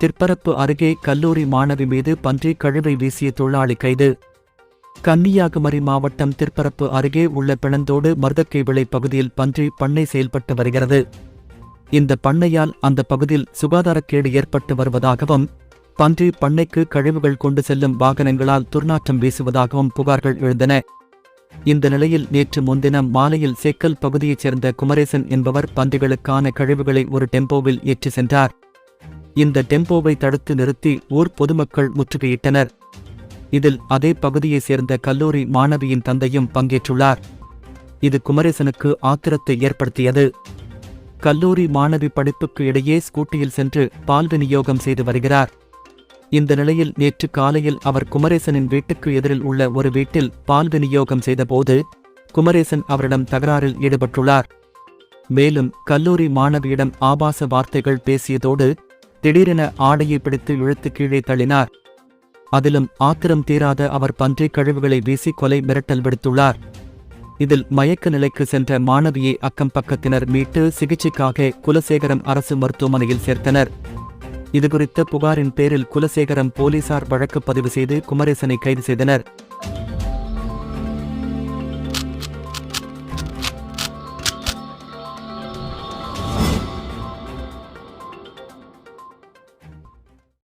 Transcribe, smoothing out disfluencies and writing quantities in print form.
திற்பரப்பு அருகே கல்லூரி மாணவி மீது பன்றி கழிவை வீசிய தொழிலாளி கைது. கன்னியாகுமரி மாவட்டம் திற்பரப்பு அருகே உள்ள பிளந்தோடு மருதக்கைவிளை பகுதியில் பன்றி பண்ணை செயல்பட்டு வருகிறது. இந்த பண்ணையால் அந்த பகுதியில் சுகாதாரக்கேடு ஏற்பட்டு வருவதாகவும், பன்றி பண்ணைக்கு கழிவுகள் கொண்டு செல்லும் வாகனங்களால் துர்நாற்றம் வீசுவதாகவும் புகார்கள் எழுந்தன. இந்த நிலையில் நேற்று முன்தினம் மாலையில் சேக்கல் பகுதியைச் சேர்ந்த குமரேசன் என்பவர் பன்றிகளுக்கான கழிவுகளை ஒரு டெம்போவில் ஏற்றி சென்றார். இந்த டெம்போவை தடுத்து நிறுத்தி ஊர் பொதுமக்கள் முற்றுகையிட்டனர். இதில் அதே பகுதியைச் சேர்ந்த கல்லூரி மாணவியின் தந்தையும் பங்கேற்றுள்ளார். இது குமரேசனுக்கு ஆத்திரத்தை ஏற்படுத்தியது. கல்லூரி மாணவி படிப்புக்கு இடையே ஸ்கூட்டியில் சென்று பால் விநியோகம் செய்து வருகிறார். இந்த நிலையில் நேற்று காலையில் அவர் குமரேசனின் வீட்டுக்கு எதிரில் உள்ள ஒரு வீட்டில் பால் விநியோகம் செய்தபோது குமரேசன் அவரிடம் தகராறில் ஈடுபட்டுள்ளார். மேலும் கல்லூரி மாணவியிடம் ஆபாச வார்த்தைகள் பேசியதோடு திடீரென ஆடையை பிடித்து இழுத்து கீழே தள்ளினார். அதிலும் ஆத்திரம் தீராத அவர் பன்றி கழிவுகளை வீசி கொலை மிரட்டல் விடுத்துள்ளார். இதில் மயக்க நிலைக்கு சென்ற மாணவியை அக்கம் பக்கத்தினர் மீட்டு சிகிச்சைக்காக குலசேகரம் அரசு மருத்துவமனையில் சேர்த்தனர். இதுகுறித்த புகாரின் பேரில் குலசேகரம் போலீசார் வழக்கு பதிவு செய்து குமரேசனை கைது செய்தனர்.